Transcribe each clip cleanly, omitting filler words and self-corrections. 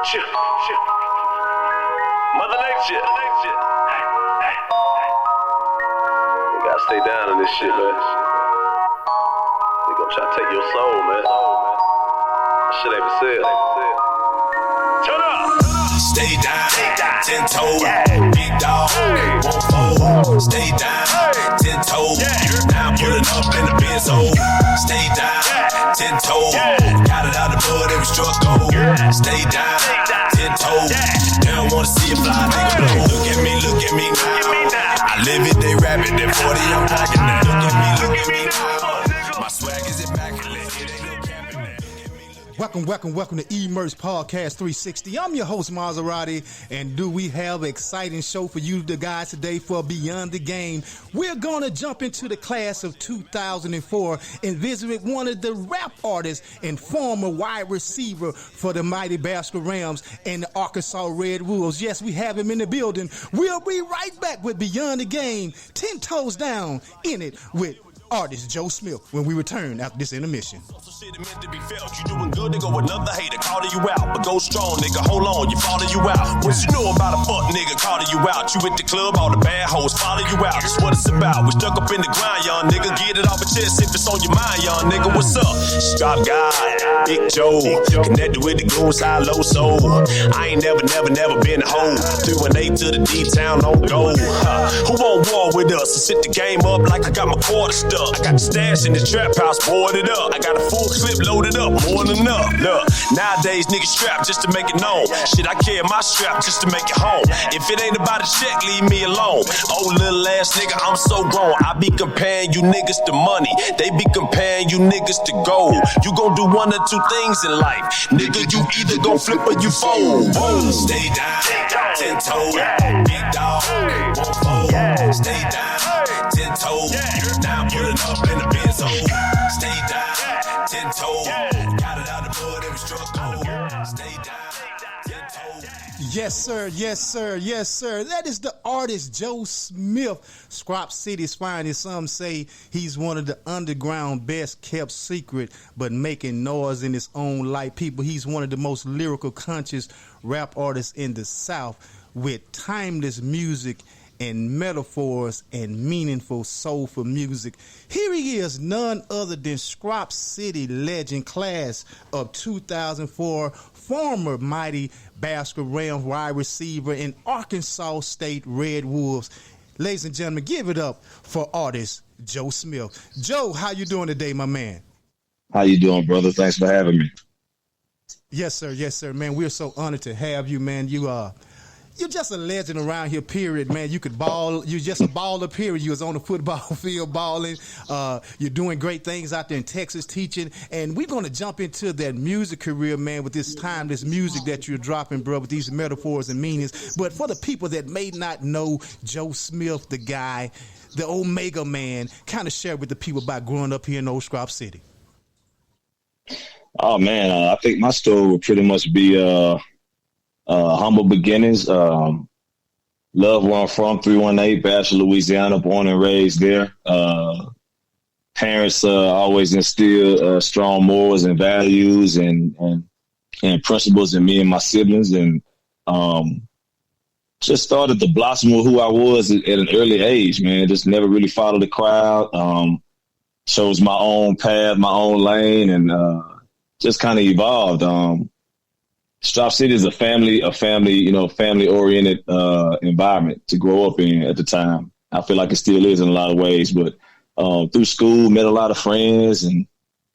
Chill. Mother Nature. You gotta stay down in this shit, man. They gonna try to take your soul, man. That shit ain't for sale. Turn up. Stay down, 10 toes, big dog, won't fold. Stay down, 10 toes, now I'm pulling up in the benzo. Stay down, 10 toes, got it out the mud, every struck gold. Stay down, 10 toes, they don't wanna see a fly nigga blow. Look at me now. I live it, they rap it, they 40, I'm packing it. Look at me now. My swag is immaculate. Welcome to E-Merch Podcast 360. I'm your host, Maserati, and do we have an exciting show for you, the guys, today for Beyond the Game. We're going to jump into the class of 2004 and visit with one of the rap artists and former wide receiver for the mighty Basket Rams and the Arkansas Red Wolves. Yes, we have him in the building. We'll be right back with Beyond the Game, 10 toes down in it with artist Joe Smith when we return after this intermission. Shit meant to be felt. You doing good, nigga, with another hater calling you out. But go strong, nigga, hold on, you follow you out. What you know about a fuck nigga calling you out? You at the club, all the bad hoes follow you out. That's what it's about. We stuck up in the grind, young nigga. Get it off your chest if it's on your mind, young nigga. What's up? Strop guy, Big Joe. Connected with the goons, high low soul. I ain't never been a hoe. 318 to the D-town on go. Who on war with us? I set the game up like I got my quarter stuck. I got the stash in the trap house, boarded up. I got a full clip loaded up, more than enough. Look, nowadays niggas strap just to make it known. Shit, I carry my strap just to make it home. If it ain't about a check, leave me alone. Oh, little ass nigga, I'm so grown. I be comparing you niggas to money. They be comparing you niggas to gold. You gon' do one or two things in life. Nigga, you either gon' flip or you fold. Stay down, 10 toes, big dog, won't fold. Stay down, 10 toes, now I'm pulling up in the benzo. Stay down, 10 toes, got it out the mud, every struck gold. Stay down, 10 toes. Yes, sir. That is the artist Joe Smith, Strop City's finest. Some say he's one of the underground best kept secret, but making noise in his own light. People, he's one of the most lyrical, conscious rap artists in the South with timeless music and metaphors and meaningful soulful music. Here he is, none other than Strop City legend, class of 2004, former mighty Basket Rams wide receiver in Arkansas State Red Wolves. Ladies and gentlemen, give it up for artist Joe Smith. Joe, how you doing today, my man? How you doing, brother? Thanks for having me. Yes, sir, man. We're so honored to have you, man. You're just a legend around here, period, man. You could ball. You're just a baller, period. You was on the football field balling. You're doing great things out there in Texas teaching. And we're going to jump into that music career, man, with this timeless music that you're dropping, bro, with these metaphors and meanings. But for the people that may not know Joe Smith, the guy, the Omega man, kind of share with the people about growing up here in Old Strop City. Oh, man, I think my story would pretty much be humble beginnings. Love where I'm from, 318, Bachelor, Louisiana, born and raised there. Parents always instill strong morals and values and principles in me and my siblings, and just started to blossom with who I was at an early age, man. Just never really followed the crowd. Chose my own path, my own lane, and just kind of evolved. Strop City is a family oriented environment to grow up in at the time. I feel like it still is in a lot of ways, but through school, met a lot of friends, and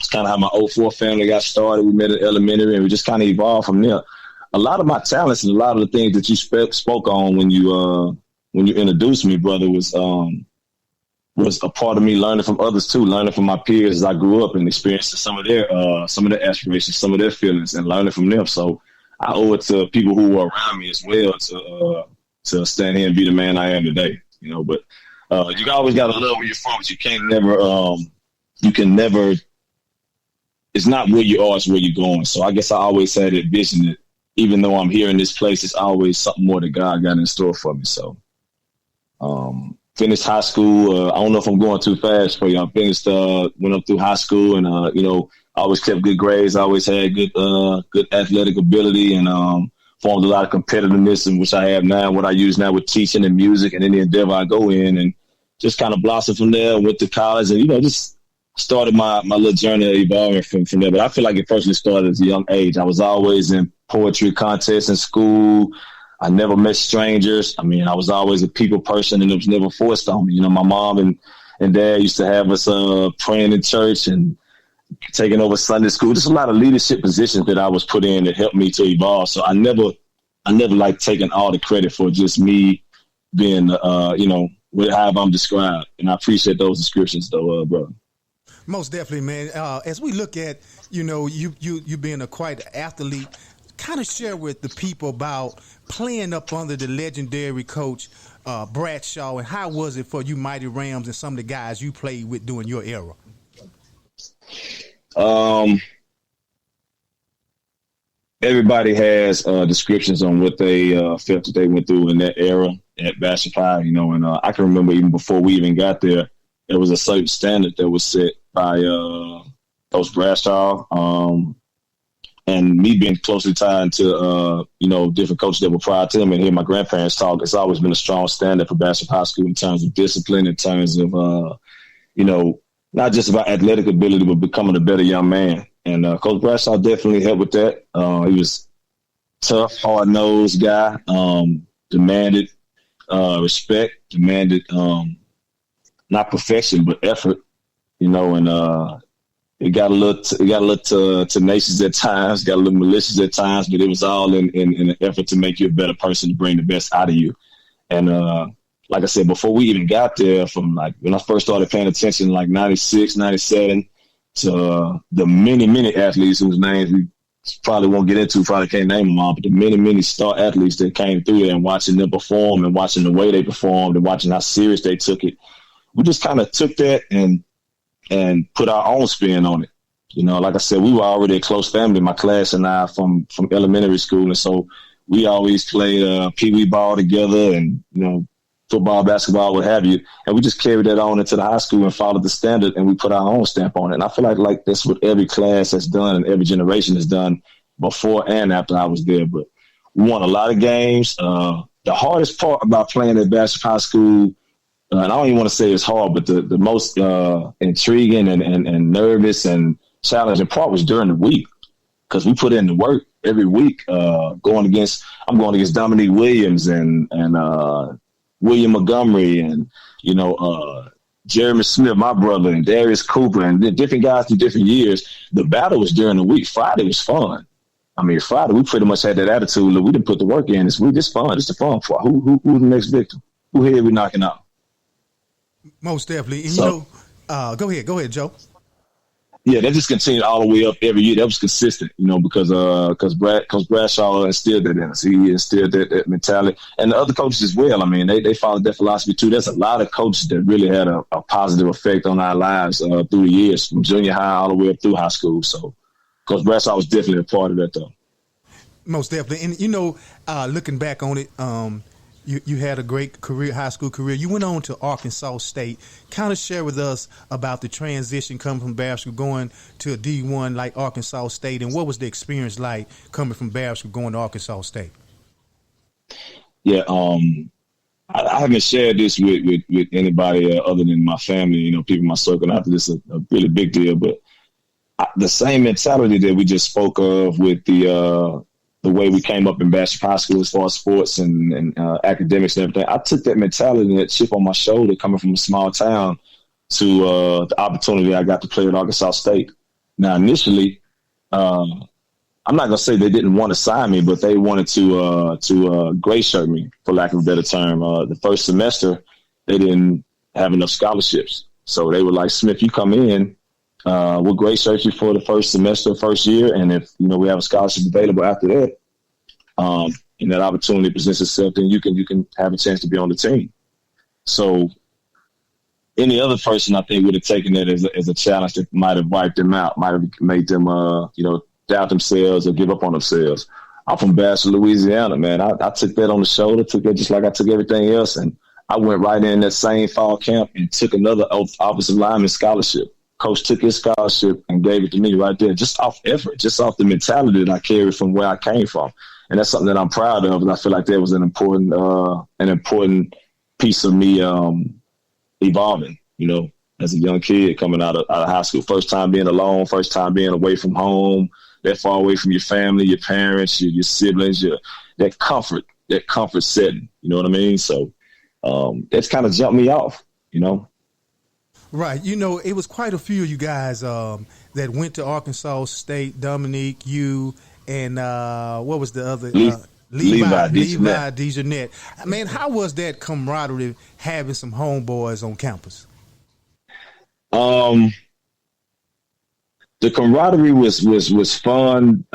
it's kind of how my 04 family got started. We met in elementary, and we just kind of evolved from there. A lot of my talents and a lot of the things that you spoke on when you introduced me, brother, was a part of me learning from others too, learning from my peers as I grew up and experiencing some of their aspirations, some of their feelings, and learning from them. So I owe it to people who were around me as well to stand here and be the man I am today. But you always got to love where you're from, but you can never. It's not where you are; it's where you're going. So I guess I always had that vision that even though I'm here in this place, it's always something more that God got in store for me. So, finished high school. I don't know if I'm going too fast for you. I finished, went up through high school, and I always kept good grades. I always had good athletic ability, and formed a lot of competitiveness, in which I have now, what I use now with teaching and music and any endeavor I go in, and just kind of blossomed from there. Went to college and, just started my little journey of evolving from there. But I feel like it personally started at a young age. I was always in poetry contests in school. I never met strangers. I mean, I was always a people person, and it was never forced on me. My mom and dad used to have us praying in church and taking over Sunday school. Just a lot of leadership positions that I was put in that helped me to evolve. So I never like taking all the credit for just me being, how I'm described. And I appreciate those descriptions, though, brother. Most definitely, man. As we look at, you being a quite athlete, kind of share with the people about playing up under the legendary coach Bradshaw, and how was it for you Mighty Rams and some of the guys you played with during your era? Everybody has descriptions on what they felt that they went through in that era at basketball, and I can remember even before we even got there, there was a certain standard that was set by Coach Bradshaw, and me being closely tied to different coaches that were prior to him, and hearing my grandparents talk. It's always been a strong standard for basketball high school in terms of discipline, in terms of not just about athletic ability, but becoming a better young man. And Coach Bradshaw definitely helped with that. He was tough, hard-nosed guy, demanded respect, demanded not perfection, but effort, and it got a little tenacious at times, got a little malicious at times, but it was all in an effort to make you a better person, to bring the best out of you. And like I said, before we even got there, from like when I first started paying attention, like 96, 97, to the many athletes whose names we probably won't get into, probably can't name them all, but the many star athletes that came through there, and watching them perform and watching the way they performed and watching how serious they took it, we just kind of took that and put our own spin on it. Like I said, we were already a close family, my class and I, from elementary school. And so we always played pee-wee ball together and, football, basketball, what have you. And we just carried that on into the high school and followed the standard, and we put our own stamp on it. And I feel like that's what every class has done and every generation has done before and after I was there. But we won a lot of games. The hardest part about playing at basketball high school, and I don't even want to say it's hard, but the most intriguing and nervous and challenging part was during the week, because we put in the work every week. I'm going against Dominique Williams and William Montgomery and Jeremy Smith, my brother, and Darius Cooper, and different guys through different years. The battle was during the week. Friday was fun. I mean, Friday we pretty much had that attitude that we didn't put the work in. It's fun. It's the fun part. Who's the next victim? Who here we knocking out? Most definitely. And go ahead, Joe. Yeah, that just continued all the way up every year. That was consistent, because Bradshaw instilled that in us. He instilled that mentality. And the other coaches as well. I mean, they followed that philosophy too. There's a lot of coaches that really had a positive effect on our lives through the years, from junior high all the way up through high school. So Coach Bradshaw was definitely a part of that, though. Most definitely. And, looking back on it, you had a great career, high school career. You went on to Arkansas State. Kind of share with us about the transition coming from basketball going to a D1 like Arkansas State, and what was the experience like coming from basketball going to Arkansas State? Yeah, I haven't shared this with anybody other than my family, people in my circle. Not that this is a really big deal, but the same mentality that we just spoke of with the way we came up in basketball high school as far as sports and academics and everything. I took that mentality and that chip on my shoulder coming from a small town to the opportunity I got to play at Arkansas State. Now, initially, I'm not going to say they didn't want to sign me, but they wanted to gray shirt me, for lack of a better term. The first semester, they didn't have enough scholarships. So they were like, Smith, you come in, we'll gray shirt you for the first semester, first year, and if we have a scholarship available after that, and that opportunity presents itself, then you can have a chance to be on the team. So any other person, I think, would have taken that as a challenge that might have wiped them out, might have made them doubt themselves or give up on themselves. I'm from Bastrop, Louisiana, man. I took that on the shoulder, took that just like I took everything else, and I went right in that same fall camp and took another offensive lineman scholarship. Coach took his scholarship and gave it to me right there, just off effort, just off the mentality that I carried from where I came from. And that's something that I'm proud of. And I feel like that was an important piece of me evolving, you know, as a young kid coming out of high school. First time being alone, first time being away from home, that far away from your family, your parents, your siblings, that comfort setting. You know what I mean? So that's kind of jumped me off, you know. Right. You know, it was quite a few of you guys that went to Arkansas State, Dominique, you, and what was the other? Levi DeJournette. Man, how was that camaraderie having some homeboys on campus? The camaraderie was fun.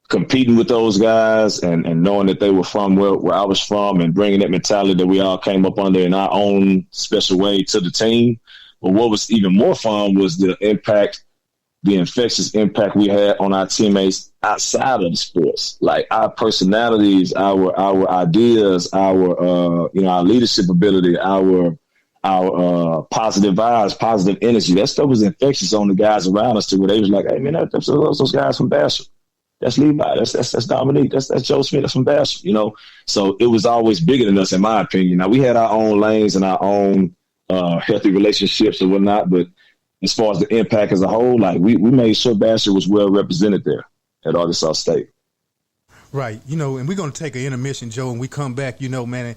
Competing with those guys and knowing that they were from where I was from and bringing that mentality that we all came up under in our own special way to the team. But what was even more fun was the infectious impact we had on our teammates outside of the sports, like our personalities, our ideas, our leadership ability, our positive vibes, positive energy. That stuff was infectious on the guys around us to where they was like, hey man, that's those guys from Bastrop. That's Levi. That's Dominique. That's Joe Smith. That's from Bastrop. You know, so it was always bigger than us, in my opinion. Now we had our own lanes and our own healthy relationships and whatnot, but as far as the impact as a whole, like we made sure Bastrop was well represented there at Arkansas State. Right. You know, and we're going to take an intermission, Joe, and we come back, you know, man,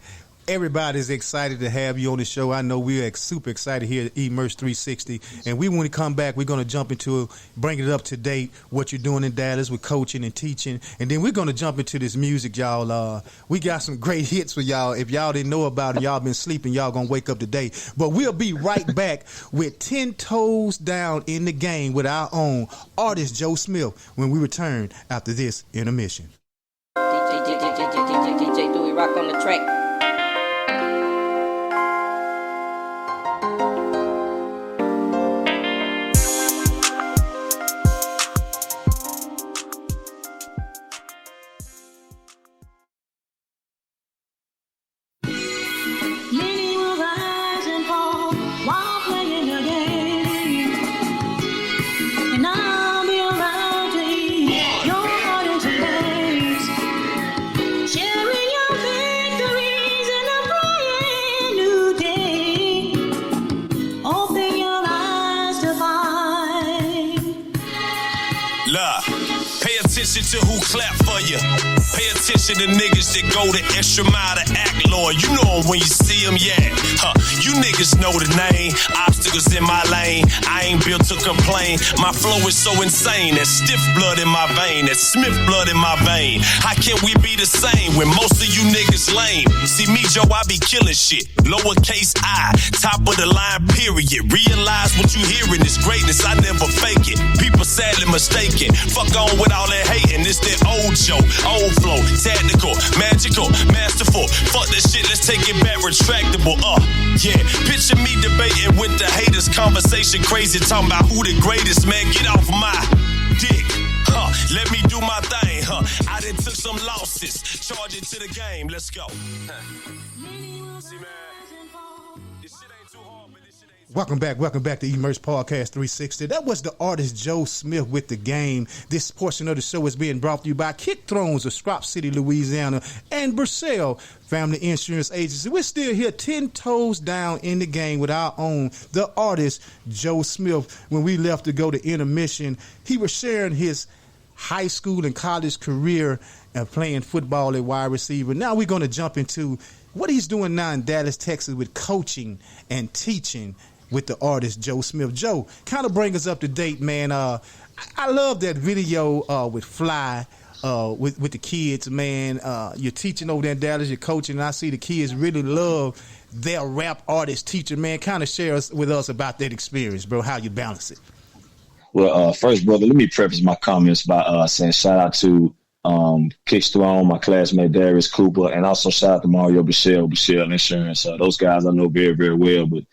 everybody's excited to have you on the show. I know we're super excited here at Emerge 360. And when we come back, we're going to jump into bring it up to date, what you're doing in Dallas with coaching and teaching. And then we're going to jump into this music, y'all. We got some great hits for y'all. If y'all didn't know about it, y'all been sleeping, y'all going to wake up today. But we'll be right back with 10 toes down in the game with our own artist, Joe Smith, when we return after this intermission. DJ, do we rock on the track? To who clap for you. Pay attention to niggas that go the extra mile to act loyal. You know them when you see them, yeah. You niggas know the name. Obstacles in my lane. I ain't built to complain. My flow is so insane. That stiff blood in my vein. That Smith blood in my vein. How can we be the same when most of you niggas lame? See me, Joe, I be killing shit. Lowercase I. Top of the line, period. Realize what you hearing is greatness. I never fake it. People sadly mistaken. Fuck on with all that hating. This that old show, old flow, tactical, magical, masterful. Fuck that shit, let's take it back, retractable. Yeah, picture me debating with the haters, conversation crazy, talking about who the greatest, man. Get off my dick. Let me do my thing. I done took some losses, charge it to the game. Let's go. See, man, this shit ain't too hard, but this shit ain't. Welcome back to Emerge Podcast 360. That was the artist Joe Smith with the game. This portion of the show is being brought to you by Kick Thrones of Strop City, Louisiana, and Burcell Family Insurance Agency. We're still here 10 toes down in the game with our own, the artist Joe Smith. When we left to go to intermission, he was sharing his high school and college career and playing football at wide receiver. Now we're going to jump into what he's doing now in Dallas, Texas with coaching and teaching with the artist Joe Smith. Joe, kind of bring us up to date, man. I love that video with Fly with the kids, man. You're teaching over there in Dallas, you're coaching, and I see the kids really love their rap artist teacher, man. Kind of share with us about that experience, bro, how you balance it. Well, first, brother, let me preface my comments by saying shout out to Kick Throne, my classmate Darius Cooper, and also shout out to Mario Burcell Insurance. Those guys I know very, very well, but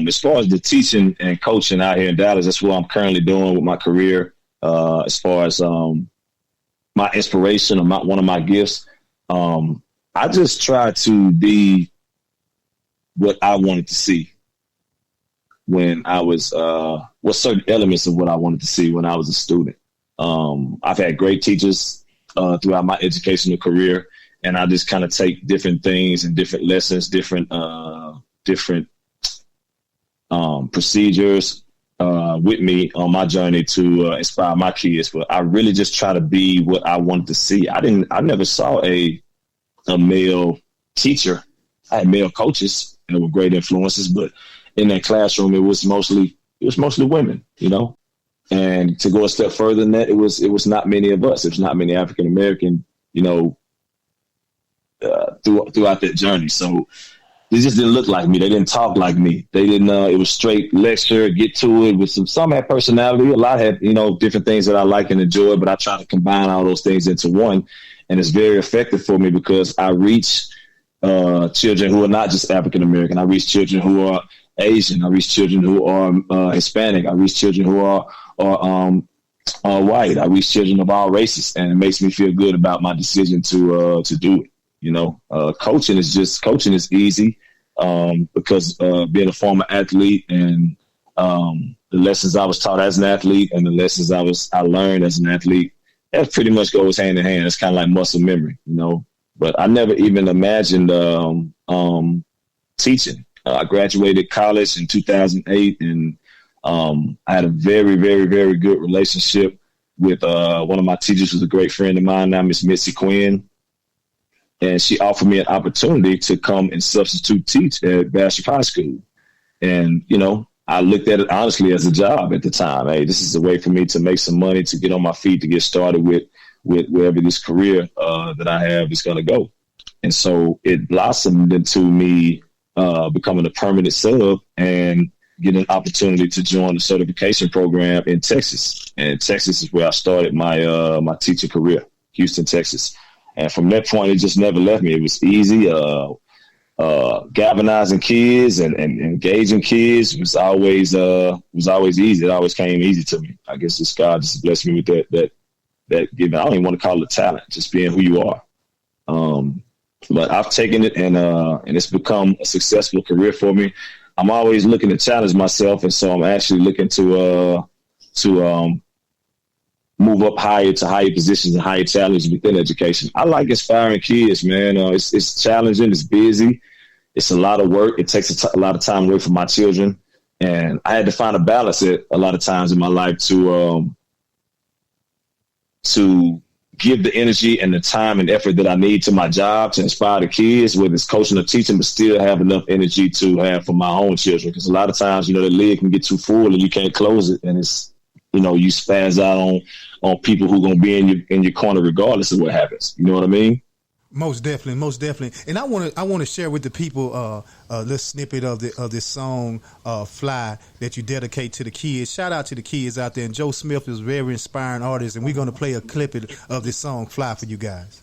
as far as the teaching and coaching out here in Dallas, that's what I'm currently doing with my career. As far as my inspiration or one of my gifts, I just try to be what I wanted to see. when I was certain elements of what I wanted to see when I was a student. I've had great teachers throughout my educational career, and I just kind of take different things and different lessons, different procedures with me on my journey to inspire my kids. But I really just try to be what I wanted to see. I never saw a male teacher. I had male coaches that were great influences, but in that classroom, it was mostly women, you know. And to go a step further than that, it was not many of us. It was not many African American, you know, throughout that journey. So they just didn't look like me. They didn't talk like me. They didn't. It was straight lecture, get to it. With some had personality. A lot had, you know, different things that I like and enjoy. But I try to combine all those things into one, and it's very effective for me because I reach children who are not just African American. I reach children who are Asian. I reach children who are Hispanic. I reach children who are white. I reach children of all races, and it makes me feel good about my decision to do it. You know, coaching is easy because being a former athlete and the lessons I was taught as an athlete and the lessons I learned as an athlete, that pretty much goes hand in hand. It's kind of like muscle memory, you know. But I never even imagined teaching. I graduated college in 2008, and I had a very, very, very good relationship with one of my teachers, who's a great friend of mine now, Miss Missy Quinn. And she offered me an opportunity to come and substitute teach at Bastrop High School. And, you know, I looked at it honestly as a job at the time. Hey, this is a way for me to make some money, to get on my feet, to get started with wherever this career that I have is going to go. And so it blossomed into me becoming a permanent sub and getting an opportunity to join the certification program in Texas. And Texas is where I started my teaching career, Houston, Texas. And from that point, it just never left me. It was easy. Galvanizing kids and engaging kids was always easy. It always came easy to me. I guess this God just blessed me with that giving. I don't even want to call it talent, just being who you are. But I've taken it and it's become a successful career for me. I'm always looking to challenge myself, and so I'm actually looking to move up higher to higher positions and higher challenges within education. I like inspiring kids, man. It's challenging. It's busy. It's a lot of work. It takes a lot of time away from my children. And I had to find a balance at a lot of times in my life to give the energy and the time and effort that I need to my job to inspire the kids, whether it's coaching or teaching, but still have enough energy to have for my own children. Because a lot of times, you know, the lid can get too full and you can't close it. And it's, you know, you spaz out on people who are going to be in your corner regardless of what happens. You know what I mean? Most definitely. And I want to share with the people a little snippet of this song "Fly" that you dedicate to the kids. Shout out to the kids out there. And Joe Smith is a very inspiring artist, and we're going to play a clip of this song "Fly" for you guys.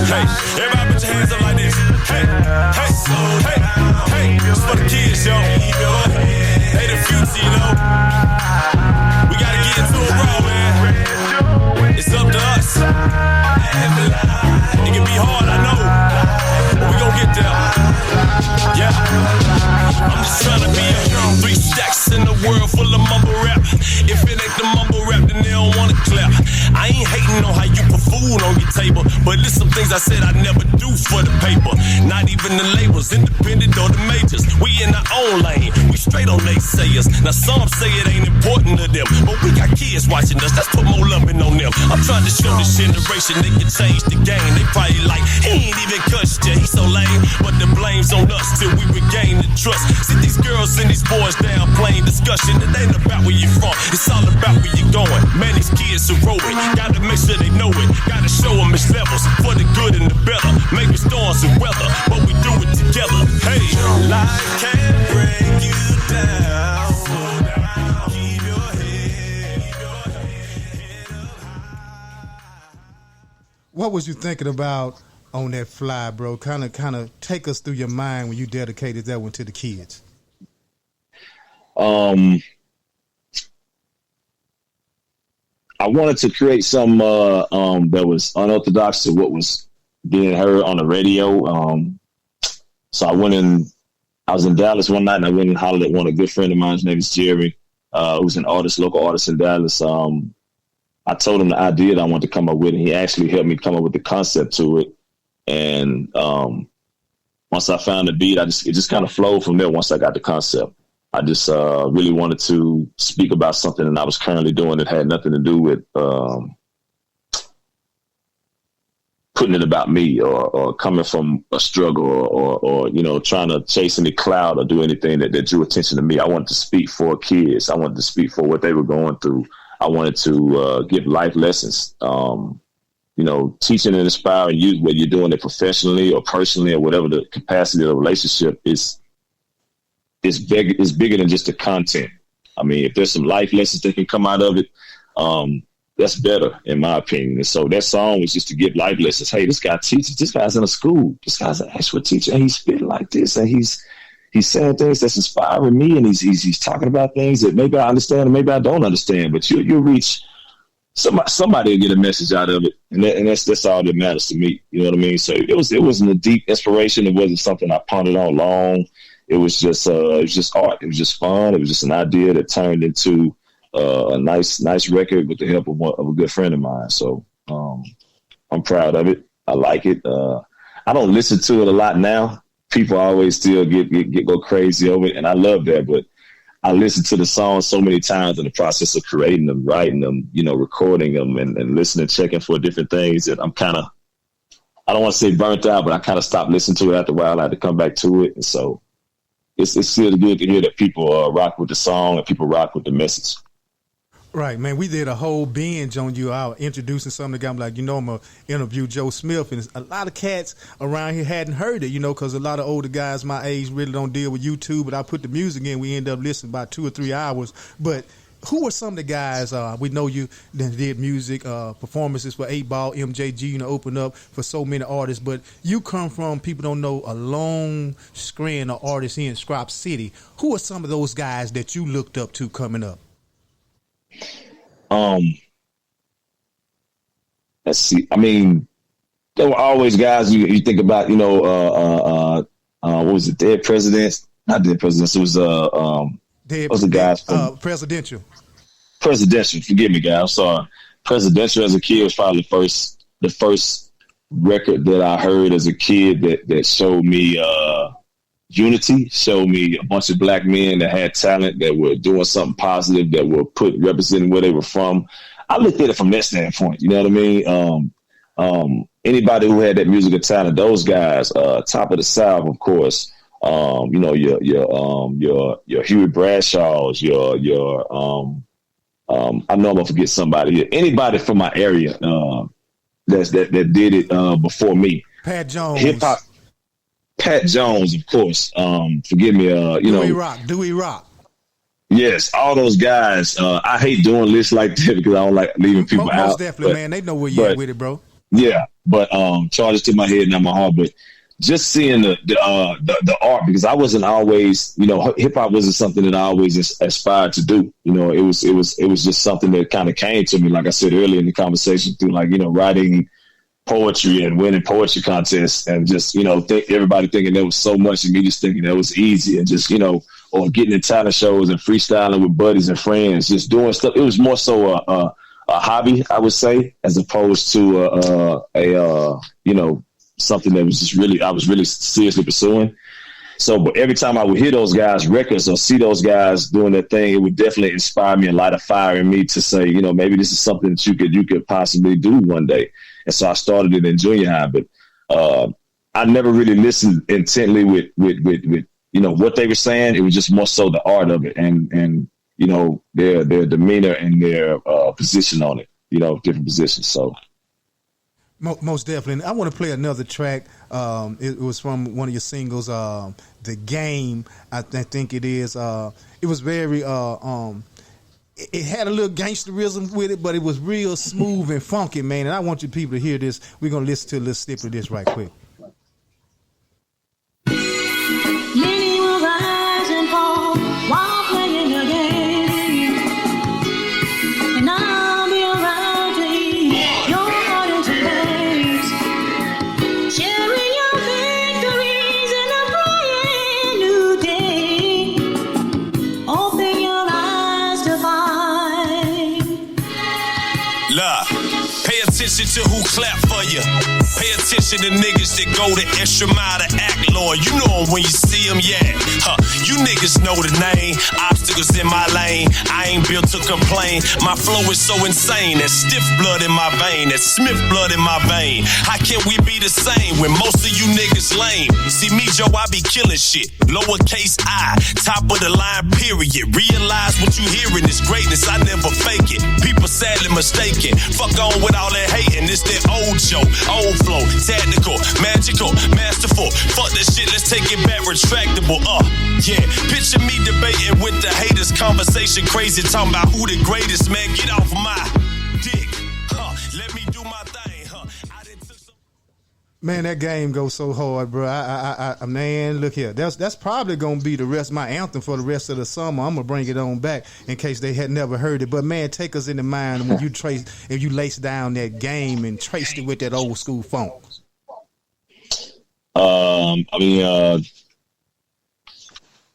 Hey, everybody put your hands up like this. Hey, hey, it's for the kids, yo. They the future, you know. We gotta get into it raw, man. It's up to us. It can be hard, I know, but we gon' get there. Yeah, I'm just trying to be a 3 stacks in a world full of mumble rap. If it ain't the mumble rap, then they don't wanna clap. I ain't hating on how you put food on your table, but there's some things I said I never do for the paper. Not even the labels, independent or the majors. We in our own lane, we straight on naysayers. Now some say it ain't important to them, but we got kids watching us, let's put more loving on them. I'm trying to show this generation they can change the game. They probably like, he ain't even cussed yet, he's so lame. But the blame's on us till we regain the trust. Sit these girls and these boys down, plain discussion. It ain't about where you from, it's all about where you going. Man, these kids are rolling, gotta make sure they know it. Gotta show them it's levels, for the good and the better. Maybe storms and weather, but we do it together. Hey, life can bring you down. Keep your head up high. What was you thinking about on that "Fly," bro? Kind of take us through your mind when you dedicated that one to the kids. I wanted to create some that was unorthodox to what was being heard on the radio. So I was in Dallas one night and I went and hollered at one, a good friend of mine. His name is Jerry, who's an artist, local artist in Dallas. I told him the idea that I wanted to come up with, and he actually helped me come up with the concept to it. And once I found the beat, it just kind of flowed from there. Once I got the concept, I just really wanted to speak about something that I was currently doing that had nothing to do with putting it about me or coming from a struggle or trying to chase any cloud or do anything that drew attention to me. I wanted to speak for kids. I wanted to speak for what they were going through. I wanted to give life lessons. Teaching and inspiring you, whether you're doing it professionally or personally or whatever the capacity of the relationship is bigger than just the content. I mean, if there's some life lessons that can come out of it, that's better in my opinion. And so that song was just to give life lessons. Hey, this guy teaches. This guy's in a school. This guy's an actual teacher, and he's spitting like this, and he's saying things that's inspiring me, and he's talking about things that maybe I understand and maybe I don't understand. But you'll reach somebody will get a message out of it, and that's all that matters to me. You know what I mean? So it wasn't a deep inspiration. It wasn't something I pondered on long. It was just art. It was just fun. It was just an idea that turned into a nice record with the help of a good friend of mine. So I'm proud of it. I like it. I don't listen to it a lot now. People always still go crazy over it, and I love that. But I listened to the songs so many times in the process of creating them, writing them, recording them, and listening, checking for different things that I'm kind of, I don't want to say burnt out, but I kind of stopped listening to it after a while. I had to come back to it, and so it's still good to hear that people rock with the song and people rock with the message. Right, man. We did a whole binge on you. I was introducing some of the guys. I'm like, I'm going to interview Joe Smith. And a lot of cats around here hadn't heard it, because a lot of older guys my age really don't deal with YouTube. But I put the music in. We end up listening about 2 or 3 hours. But who are some of the guys, we know you that did music, performances for 8 Ball, MJG, open up for so many artists. But you come from, people don't know, a long strand of artists here in Strop City. Who are some of those guys that you looked up to coming up? Let's see. I mean, there were always guys you think about, what was it? Dead Presidents? Not Dead Presidents. It was Dead, was the guys from Presidential. Forgive me, guys. I'm sorry. Presidential as a kid was probably the first record that I heard as a kid that showed me unity, showed me a bunch of black men that had talent, that were doing something positive, that were representing where they were from. I looked at it from that standpoint. You know what I mean? Anybody who had that musical talent, those guys, Top of the South, of course. Your Huey Bradshaws, I know I'm gonna forget somebody. Anybody from my area that did it before me. Pat Jones. Hip hop. Pat Jones, of course. Forgive me. Dewey Rock. Yes, all those guys. I hate doing lists like that because I don't like leaving people out. Most definitely, man. They know where you're at with it, bro. Yeah, but charges to my head, not my heart. But just seeing the art, because I wasn't always, hip hop wasn't something that I always aspired to do. It was just something that kind of came to me, like I said earlier in the conversation, through writing poetry and winning poetry contests, and just everybody thinking there was so much, and me just thinking that was easy, and just or getting in talent shows and freestyling with buddies and friends, just doing stuff. It was more so a hobby, I would say, as opposed to something that was just I was really seriously pursuing. So, but every time I would hear those guys' records or see those guys doing their thing, it would definitely inspire me and light a fire in me to say, maybe this is something that you could possibly do one day. And so I started it in junior high, but I never really listened intently with what they were saying. It was just more so the art of it and their demeanor and their position on it, different positions. So. Most definitely. I want to play another track. It was from one of your singles, The Game, I think it is. It was very, it had a little gangsterism with it, but it was real smooth and funky, man. And I want you people to hear this. We're going to listen to a little snippet of this right quick. Many will rise and fall while playing the game, and I'll be around. attention to who clap for you. Pay attention to niggas that go the extra mile to act loyal. You know 'em when you see 'em, yeah. You niggas know the name. Obstacles in my lane. I ain't built to complain. My flow is so insane. That stiff blood in my vein. That Smith blood in my vein. How can we be the same when most of you niggas lame? See me, Joe, I be killing shit. Lowercase I, top of the line, period. Realize what you hearing is greatness. I never fake it. People sadly mistaken. Fuck on with all that hating. It's that old show, old flow, tactical, magical, masterful. Fuck that shit, let's take it back, retractable. Yeah, picture me debating with the haters, conversation crazy, talking about who the greatest, man. Get off my dick. Let me do my thing. I done took some. Man, that game goes so hard, bro. Man, look here. That's probably gonna be the rest my anthem for the rest of the summer. I'm gonna bring it on back in case they had never heard it. But man, take us in the mind when you if you lace down that game and traced it with that old school funk.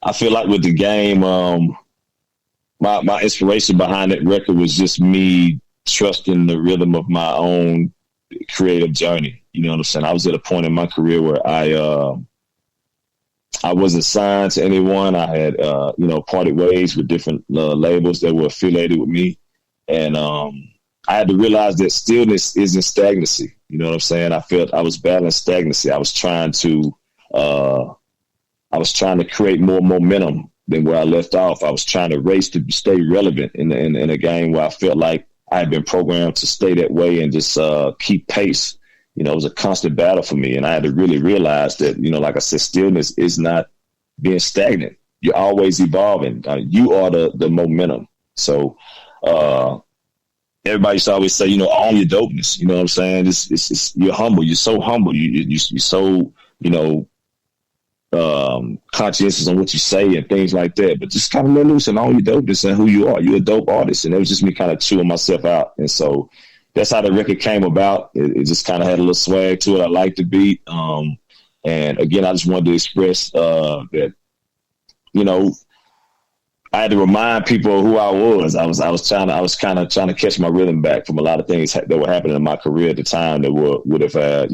I feel like with the game, my inspiration behind that record was just me trusting the rhythm of my own creative journey. You know what I'm saying? I was at a point in my career where I wasn't signed to anyone. I had, parted ways with different labels that were affiliated with me. And I had to realize that stillness isn't stagnancy. You know what I'm saying? I felt I was battling stagnancy. I was trying to create more momentum than where I left off. I was trying to race to stay relevant in a game where I felt like I had been programmed to stay that way and just keep pace. You know, it was a constant battle for me. And I had to really realize that, like I said, stillness is not being stagnant. You're always evolving. You are the momentum. So everybody used to always say, own your dopeness. You know what I'm saying? It's you're humble. You're so humble. You're so, conscientious on what you say and things like that, but just kind of let loose and own your dopeness and who you are. You're a dope artist. And it was just me kind of chewing myself out. And so that's how the record came about. It just kind of had a little swag to it. I liked the beat. And again, I just wanted to express that, I had to remind people who I was. I was kind of trying to catch my rhythm back from a lot of things that were happening in my career at the time that would have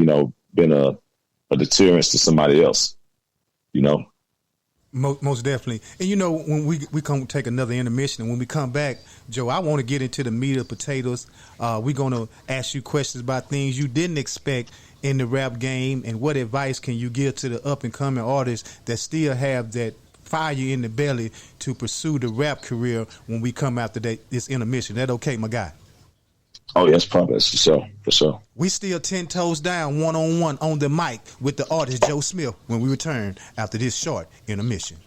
been a deterrence to somebody else. Most definitely. And when we come take another intermission, and when we come back, Joe, I want to get into the meat of potatoes. We're going to ask you questions about things you didn't expect in the rap game, and what advice can you give to the up and coming artists that still have that fire in the belly to pursue the rap career when we come after this intermission. That okay, my guy? Oh, yes, probably. For sure. We still 10 toes down, one-on-one on the mic with the artist Joe Smith when we return after this short intermission.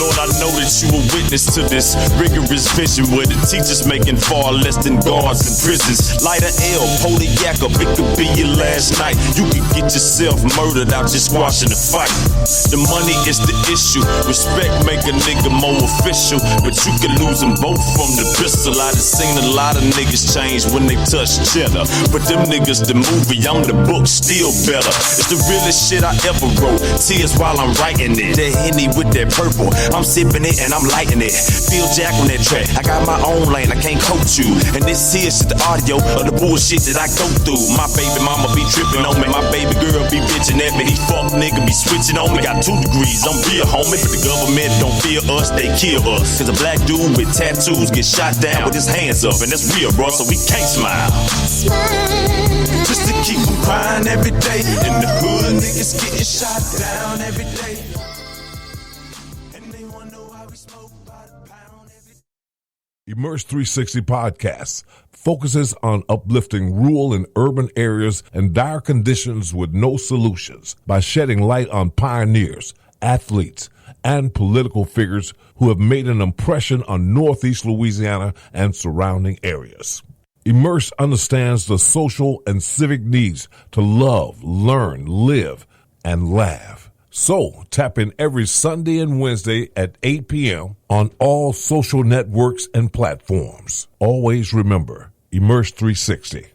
Lord, I know that you a witness to this rigorous vision where the teachers making far less than guards in prisons. Light a L, pull the yak up, it could be your last night. You could get yourself murdered out just watching the fight. The money is the issue. Respect make a nigga more official, but you can lose them both from the pistol. I done seen a lot of niggas change when they touch cheddar, but them niggas the movie, I'm the book, still better. It's the realest shit I ever wrote. Tears while I'm writing it. That Henny with that purple, I'm sipping it and I'm lighting it. Feel Jack on that track, I got my own lane, I can't coach you. And this here's just the audio of the bullshit that I go through. My baby mama be tripping on me, my baby girl be bitching at me. These fuck nigga be switching on me. Got 2 degrees, I'm real homie, but the government don't fear us, they kill us. Cause a black dude with tattoos get shot down with his hands up, and that's real, bro, so we can't smile. Just to keep from crying every day. In the hood, niggas getting shot down every day. Immerse 360 Podcasts focuses on uplifting rural and urban areas and dire conditions with no solutions by shedding light on pioneers, athletes, and political figures who have made an impression on Northeast Louisiana and surrounding areas. Immerse understands the social and civic needs to love, learn, live, and laugh. So, tap in every Sunday and Wednesday at 8 p.m. on all social networks and platforms. Always remember, Immerse 360.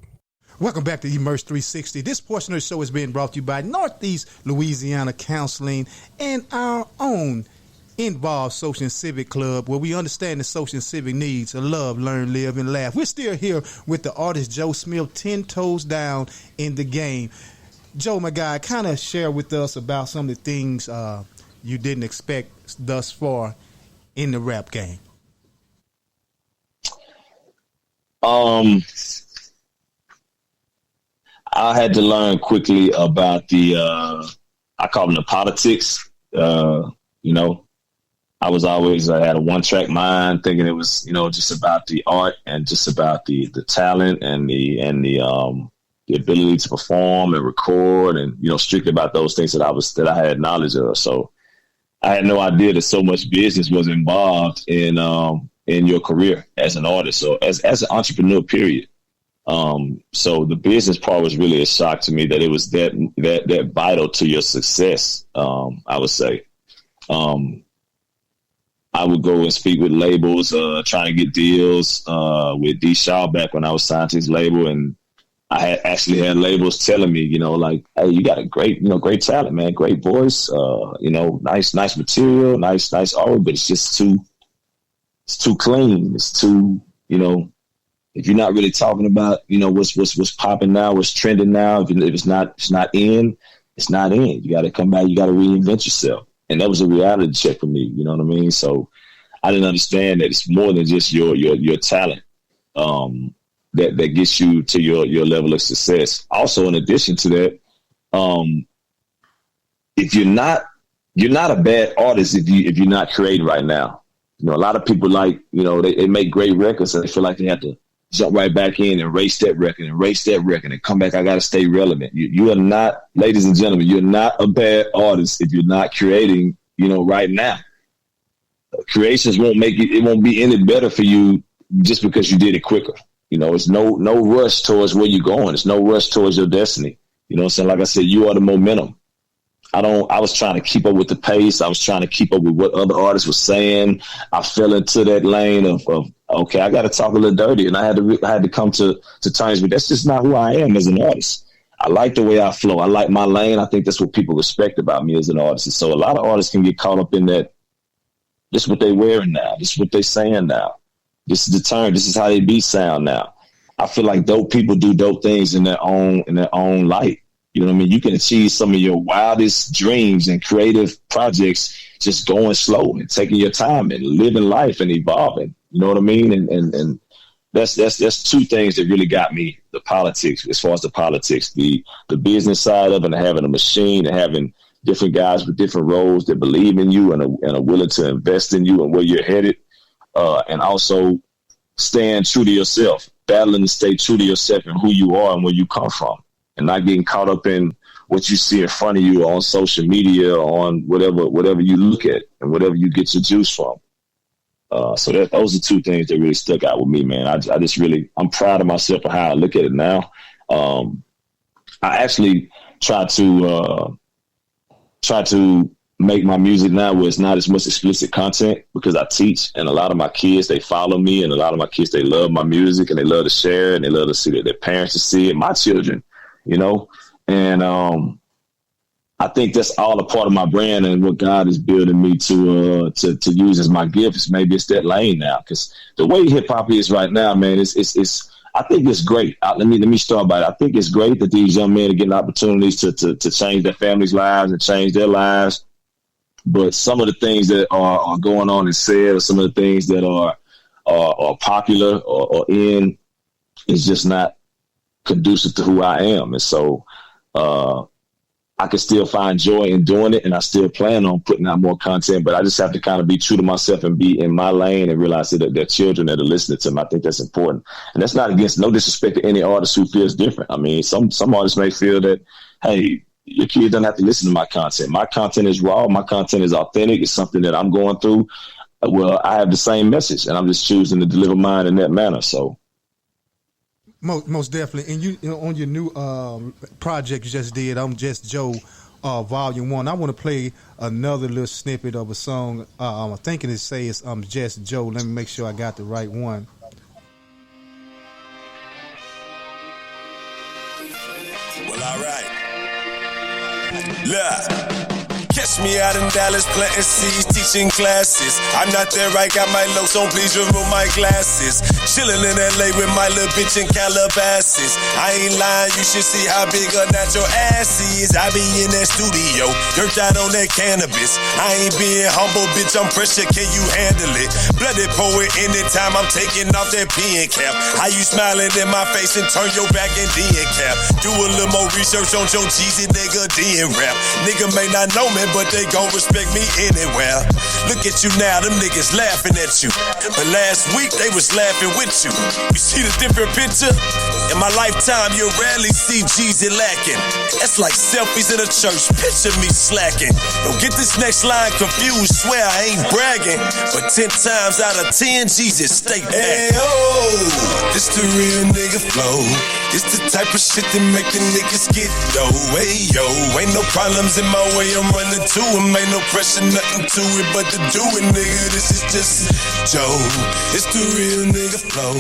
Welcome back to Immerse 360. This portion of the show is being brought to you by Northeast Louisiana Counseling and our own Involved Social and Civic Club, where we understand the social and civic needs of love, learn, live, and laugh. We're still here with the artist Joe Smith, 10 toes down in the game. Joe, my guy, kind of share with us about some of the things you didn't expect thus far in the rap game. I had to learn quickly about the, I call them the politics. I was always, I had a one-track mind, thinking it was, just about the art and just about the talent and the ability to perform and record and, strictly about those things that I had knowledge of. So I had no idea that so much business was involved in your career as an artist or as an entrepreneur, period. So the business part was really a shock to me that it was that vital to your success. I would say, I would go and speak with labels, trying to get deals, with D Shaw back when I was signed to his label. And I had actually had labels telling me, like, hey, you got a great talent, man, great voice, nice material, nice art, but it's just it's too clean. It's too, if you're not really talking about, what's popping now, what's trending now, if it's not in, it's not in. You got to come back. You got to reinvent yourself. And that was a reality check for me. You know what I mean? So I didn't understand that it's more than just your talent, that gets you to your level of success. Also, in addition to that, if you're not a bad artist if you're not creating right now. A lot of people they make great records and they feel like they have to jump right back in and erase that record and come back. I got to stay relevant. You are not, ladies and gentlemen, you're not a bad artist if you're not creating, right now. Creations won't make it won't be any better for you just because you did it quicker. It's no rush towards where you're going. It's no rush towards your destiny. So like I said, you are the momentum. I was trying to keep up with the pace. I was trying to keep up with what other artists were saying. I fell into that lane of okay, I got to talk a little dirty, and I had to come to terms with that's just not who I am as an artist. I like the way I flow. I like my lane. I think that's what people respect about me as an artist. And so a lot of artists can get caught up in that. This is what they wearing now. This is what they saying now. This is the term. This is how they be sound now. I feel like dope people do dope things in their own light. You know what I mean? You can achieve some of your wildest dreams and creative projects just going slow and taking your time and living life and evolving. You know what I mean? And that's two things that really got me, the politics, as far as the politics, the business side of it, and having a machine and having different guys with different roles that believe in you and are willing to invest in you and where you're headed. And also staying true to yourself, battling to stay true to yourself and who you are and where you come from. And not getting caught up in what you see in front of you on social media or on whatever you look at and whatever you get your juice from. So those are two things that really stuck out with me, man. I'm proud of myself for how I look at it now. I actually try to make my music now where it's not as much explicit content because I teach, and a lot of my kids, they follow me, and a lot of my kids, they love my music and they love to share it and they love to see that their parents to see it, my children. And I think that's all a part of my brand and what God is building me to use as my gift. Is maybe it's that lane now, because the way hip hop is right now, man, it's I think it's great. Let me start by it. I think it's great that these young men are getting opportunities to change their families' lives and change their lives. But some of the things that are going on and said, or some of the things that are popular or in, is just not conducive to who I am. And so I can still find joy in doing it, and I still plan on putting out more content, but I just have to kind of be true to myself and be in my lane and realize that there are children that are listening to me. I think that's important. And that's not against, no disrespect to any artist who feels different. I mean, some artists may feel that, hey, your kid doesn't have to listen to my content. My content is raw. My content is authentic. It's something that I'm going through. Well, I have the same message, and I'm just choosing to deliver mine in that manner. So. Most definitely. And you know, on your new project you just did, I'm Just Joe, Volume 1, I want to play another little snippet of a song. I'm thinking it says I'm Just Joe. Let me make sure I got the right one. Look. Catch me out in Dallas, planting seeds, teaching classes. I'm not there, I got my low, so please remove my glasses. Chillin' in LA with my little bitch in Calabasas. I ain't lying, you should see how big a natural ass is. I be in that studio, dirt out on that cannabis. I ain't being humble, bitch, I'm pressure, can you handle it? Blooded poet, anytime I'm taking off that pen cap. How you smiling in my face and turn your back and then cap? Do a little more research on your Jeezy, nigga, then rap. Nigga may not know me, but they gon' respect me anywhere. Look at you now, them niggas laughing at you. But last week, they was laughing with you. You see the different picture? In my lifetime, you'll rarely see Jeezy lacking. That's like selfies in a church, picture me slacking. Don't get this next line confused, swear I ain't bragging. But 10 times out of 10, Jeezy stay back. Hey, oh, this the real nigga flow. This the type of shit that make the niggas get dough. Hey, yo, ain't no problems in my way, I'm running to him. Ain't no pressure, nothing to it but to do it, nigga. This is just Joe. It's the real nigga flow.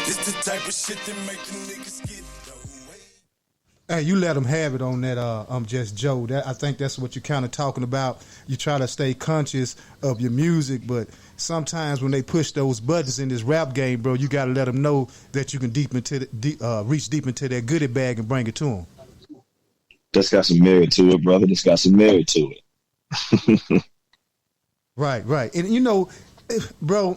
It's the type of shit that make the niggas get dough. Hey, you let them have it on that. I'm just Joe. I think that's what you're kind of talking about. You try to stay conscious of your music, but sometimes when they push those buttons in this rap game, bro, you got to let them know that you can reach deep into their goodie bag and bring it to them. That's got some merit to it, brother. That's got some merit to it. Right. And, you know, bro,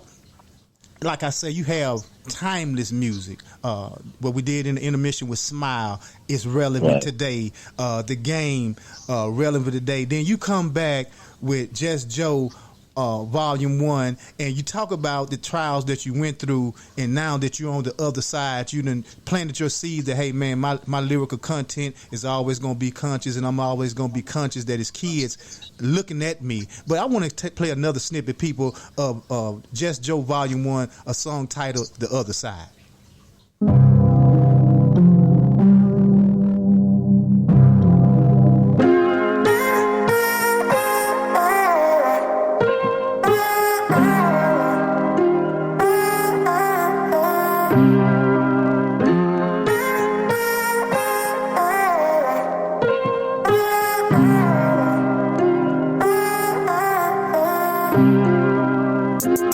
like I say, you have timeless music. What we did in the intermission with Smile is relevant today. The Game, relevant today. Then you come back with Just Joe, Volume 1, and you talk about the trials that you went through, and now that you're on the other side, you done planted your seed that, hey, man, my lyrical content is always going to be conscious, and I'm always going to be conscious that his kids looking at me. But I want to play another snippet, people, of Just Joe Volume 1, a song titled The Other Side.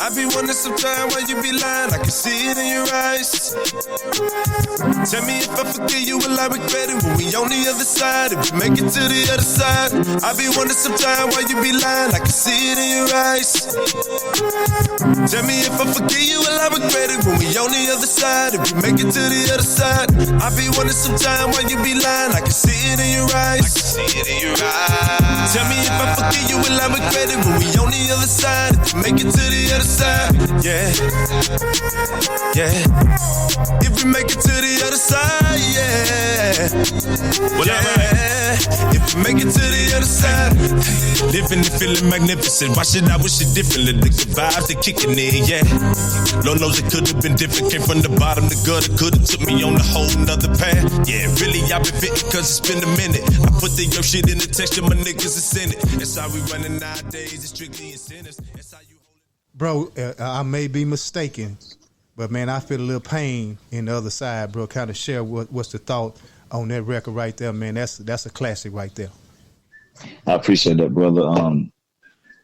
I be wondering sometimes why you be lying, I can see it in your eyes. Tell me if I forget you, will I regret it when we on the other side? If we make it to the other side, I be wondering sometimes why you be lying, I can see it in your eyes. Tell me if I forget you, will I regret it when we on the other side? If we make it to the other side, I be wondering sometimes why you be lying, I can see it in your eyes. I can see it in your eyes. Tell me if I forget you, will I regret it when we on the other side? If we make it to the other side, yeah. If we make it to the other side, yeah. Well, yeah. If we make it to the other side, living and feeling magnificent. Why should I wish it differently? The good vibes, they kicking in, yeah. Lord knows it could have been different. Came from the bottom, the gutter could have took me on a whole nother path. Yeah, really, I've been fitting cause it's been a minute. I put the yo shit in the texture, my niggas is in it. That's how we running nowadays, it's strictly incentives. That's how you. Bro, I may be mistaken, but, man, I feel a little pain in the other side, bro. Kind of share what's the thought on that record right there, man. That's a classic right there. I appreciate that, brother.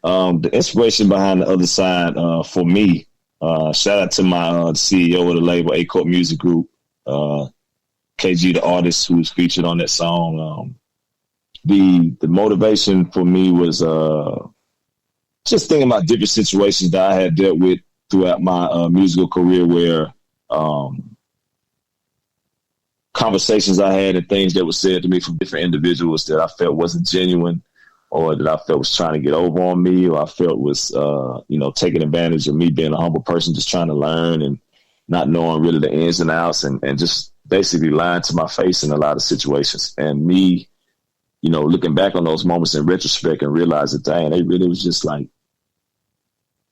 The inspiration behind the other side, for me, shout out to my CEO of the label, A-Corp Music Group, KG, the artist who's featured on that song. The motivation for me was just thinking about different situations that I had dealt with throughout my musical career where conversations I had and things that were said to me from different individuals that I felt wasn't genuine or that I felt was trying to get over on me or I felt was, taking advantage of me being a humble person, just trying to learn and not knowing really the ins and outs and just basically lying to my face in a lot of situations. And me, looking back on those moments in retrospect and realize that, dang, they really was just like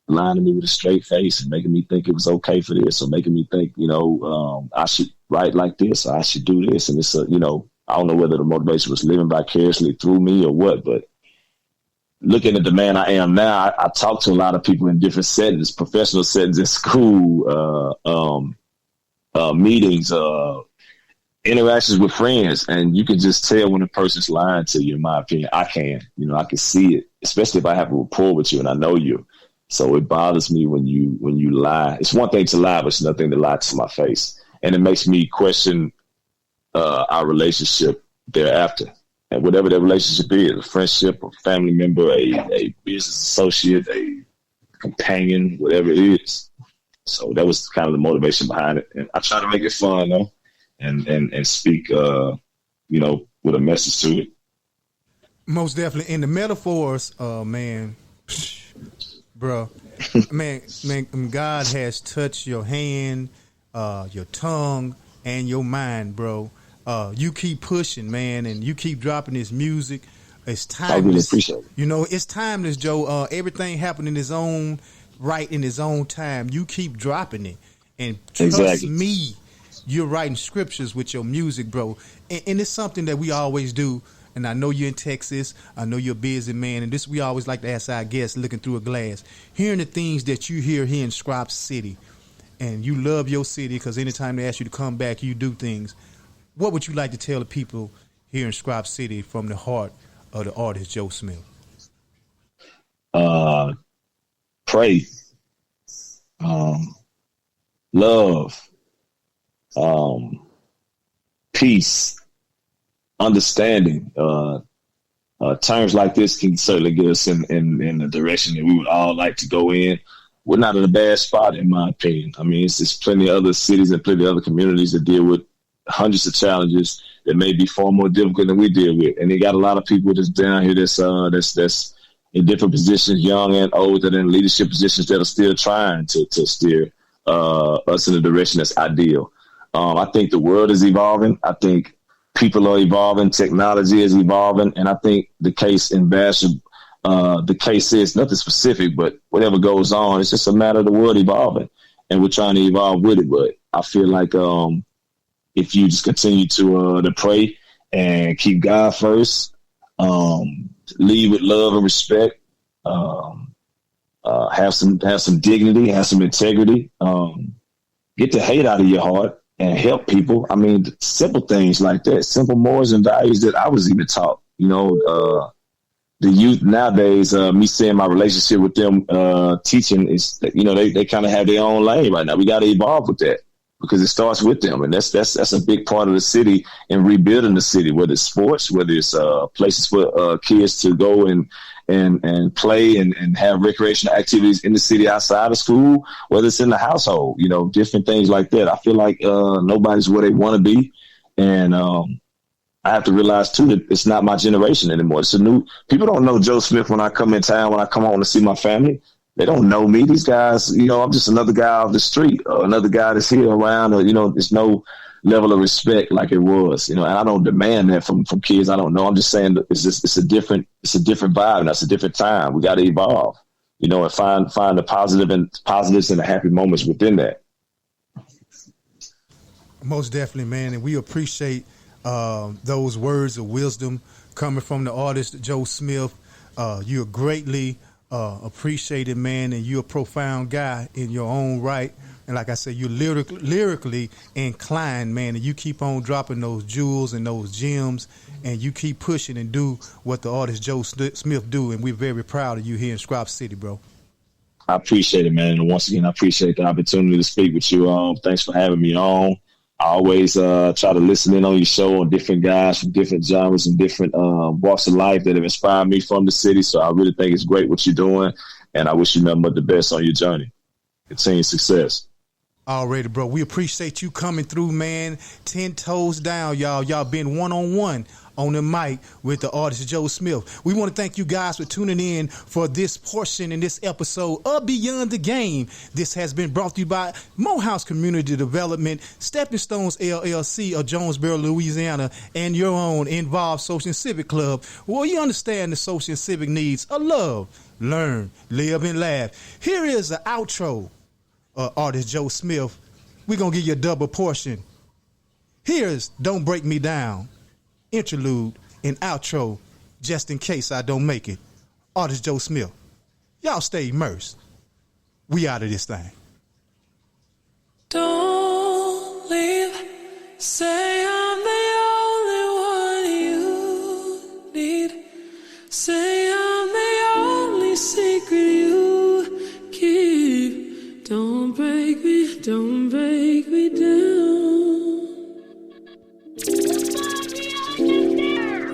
lying to me with a straight face and making me think it was okay for this or making me think, I should write like this or I should do this. And it's I don't know whether the motivation was living vicariously through me or what, but looking at the man I am now, I talk to a lot of people in different settings, professional settings in school, meetings, interactions with friends, and you can just tell when a person's lying to you. In my opinion, I can. I can see it, especially if I have a rapport with you and I know you. So it bothers me when you lie. It's one thing to lie, but it's another thing to lie to my face, and it makes me question our relationship thereafter. And whatever that relationship is, a friendship, a family member, a business associate, a companion, whatever it is. So that was kind of the motivation behind it. And I try to make it fun, though, and speak, with a message to it. Most definitely. In the metaphors, man, bro, man, God has touched your hand, your tongue, and your mind, bro. You keep pushing, man, and you keep dropping this music. It's timeless. I really appreciate it. It's timeless, Joe. Everything happened in his own right, in his own time. You keep dropping it, and trust me, you're writing scriptures with your music, bro. And it's something that we always do. And I know you're in Texas. I know you're a busy man. And this we always like to ask our guests, looking through a glass, hearing the things that you hear here in Strop City. And you love your city because anytime they ask you to come back, you do things. What would you like to tell the people here in Strop City from the heart of the artist Joe Smith? Pray. Love. Peace. Understanding. Terms like this can certainly get us in the direction that we would all like to go in. We're not in a bad spot, in my opinion. I mean, it's just plenty of other cities and plenty of other communities that deal with hundreds of challenges that may be far more difficult than we deal with. And they got a lot of people that's down here that's in different positions, young and old, that are in leadership positions that are still trying to steer us in a direction that's ideal. I think the world is evolving. I think people are evolving. Technology is evolving. And I think the case in Bastrop, the case is nothing specific, but whatever goes on, it's just a matter of the world evolving. And we're trying to evolve with it. But I feel like if you just continue to pray and keep God first, lead with love and respect, have some dignity, have some integrity, get the hate out of your heart and help people. I mean, simple things like that, simple morals and values that I was even taught. The youth nowadays, me seeing my relationship with them teaching is, they kind of have their own lane right now. We got to evolve with that, because it starts with them. And that's a big part of the city and rebuilding the city, whether it's sports, whether it's places for kids to go and play and have recreational activities in the city outside of school, whether it's in the household, different things like that. I feel like nobody's where they want to be. And I have to realize, too, that it's not my generation anymore. People don't know Joe Smith when I come in town, when I come home to see my family. They don't know me. These guys, I'm just another guy off the street, or another guy that's here around, or, there's no level of respect like it was, and I don't demand that from kids I don't know. I'm just saying that it's a different vibe, and that's a different time. We got to evolve, and find the positives and the happy moments within that. Most definitely, man. And we appreciate those words of wisdom coming from the artist Joe Smith. You're greatly appreciated, man, and you're a profound guy in your own right. And like I said, you're lyrically inclined, man, and you keep on dropping those jewels and those gems, and you keep pushing and do what the artist Joe Smith do, and we're very proud of you here in Strop City, bro. I appreciate it, man. And once again, I appreciate the opportunity to speak with you. Thanks for having me on. I always try to listen in on your show on different guys from different genres and different walks of life that have inspired me from the city. So I really think it's great what you're doing, and I wish you nothing but the best on your journey. Continued success. Already, bro. We appreciate you coming through, man. 10 toes down, y'all. Y'all been one-on-one on the mic with the artist Joe Smith. We want to thank you guys for tuning in for this portion in this episode of Beyond the Game. This has been brought to you by Morehouse Community Development, Stepping Stones LLC of Jonesboro, Louisiana, and your own Involved Social and Civic Club. Well, you understand the social and civic needs of love, learn, live, and laugh. Here is the outro. Artist Joe Smith, we're going to give you a double portion. Here's Don't Break Me Down, interlude and outro, just in case I don't make it. Artist Joe Smith, y'all stay immersed. We out of this thing. Don't leave, say I'm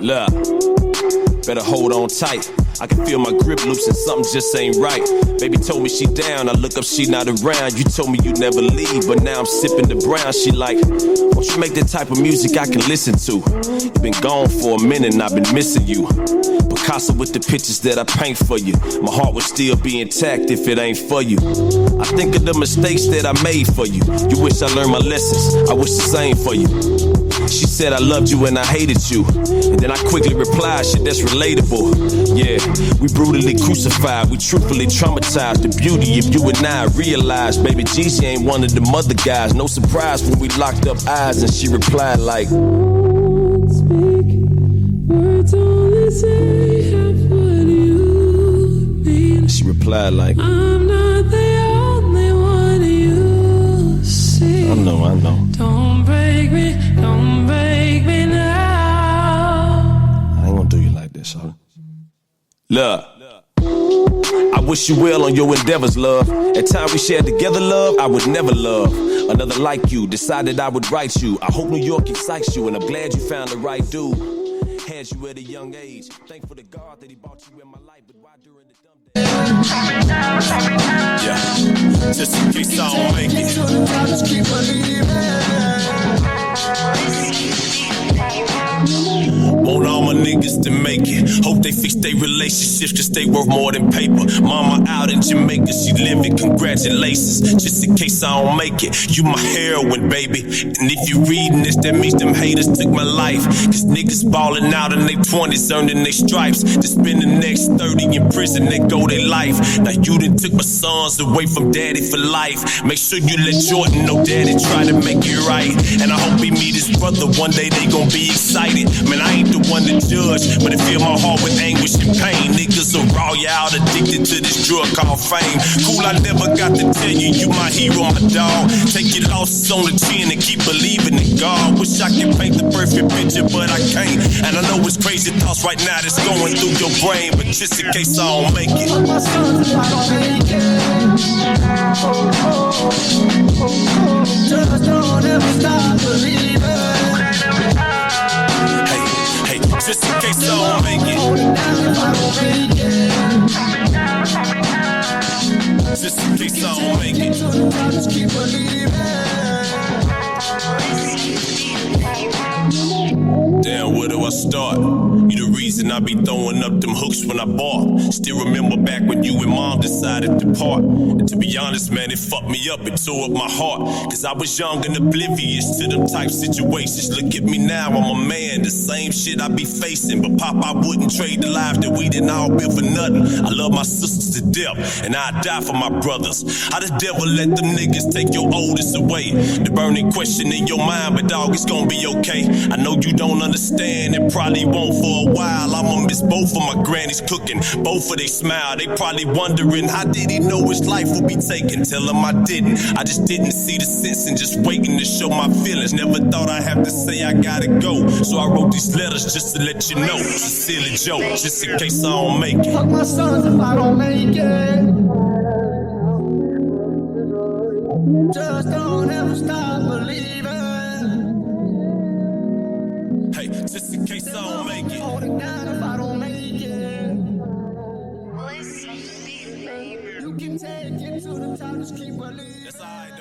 Look, better hold on tight. I can feel my grip loosen, something just ain't right. Baby told me she down, I look up, she not around. You told me you never leave, but now I'm sipping the brown. She like, won't you make that type of music I can listen to? You been gone for a minute and I've been missing you. Picasso with the pictures that I paint for you. My heart would still be intact if it ain't for you. I think of the mistakes that I made for you. You wish I learned my lessons, I wish the same for you. She said I loved you and I hated you. And then I quickly replied, shit, that's relatable. Yeah, we brutally crucified, we truthfully traumatized. The beauty of you and I realized, baby Jeezy ain't one of them other guys. No surprise when we locked up eyes and she replied like, words only say half what you mean. She replied like, I'm not the only one you see. I know. Don't break me now. I ain't gonna do you like this, huh? Look, I wish you well on your endeavors, love. At time we shared together, love, I would never love another like you. Decided I would write you. I hope New York excites you, and I'm glad you found the right dude. Had you at a young age. Thankful to God that he brought you in my life, but why during the dumb days? Yeah, just in case I don't make it. Want all my niggas to make it. Hope they fix their relationships, cause they worth more than paper. Mama out in Jamaica, she living, congratulations. Just in case I don't make it, you my heroine, baby. And if you reading this, that means them haters took my life. Cause niggas ballin' out in their 20s, earning their stripes. To spend the next 30 in prison, they go their life. Now you done took my sons away from daddy for life. Make sure you let Jordan know daddy try to make it right. And I hope he meet his brother one day, they gon' be excited. Man, I ain't the one to judge, but it fill my heart with anguish and pain. Niggas are raw, you out addicted to this drug called fame. Cool, I never got to tell you, you my hero, my dog. Take your losses on the chin and keep believing in God. Wish I could paint the perfect picture, but I can't. And I know it's crazy thoughts right now that's going through your brain, but just in case I don't make it. Just don't ever stop believing. Just in case I don't make it. Just in case I don't make it. Just keep believing. Damn, where do I start? You the reason I be throwing up them hooks when I bought. Still remember back when you and mom decided to part. And to be honest, man, it fucked me up, it tore up my heart. Cause I was young and oblivious to them type situations. Look at me now, I'm a man, the same shit I be facing. But Pop, I wouldn't trade the lives that we didn't all build for nothing. I love my sisters to death, and I'd die for my brothers. How the devil let them niggas take your oldest away? The burning question in your mind, but dog, it's gonna be okay. I know you don't understand, and probably won't for a while. I'ma miss both of my grannies cooking, both of they smile. They probably wondering, how did he know his life would be taken? Tell him I didn't. I just didn't see the sense in just waiting to show my feelings. Never thought I'd have to say I gotta go. So I wrote these letters just to let you know. It's a silly joke, just in case I don't make it. Fuck my sons if I don't make it. Just don't ever stop believing. Hey, just in case I don't make it. Holding down if I don't make it. You can take it to the top, just keep believing. That's all right,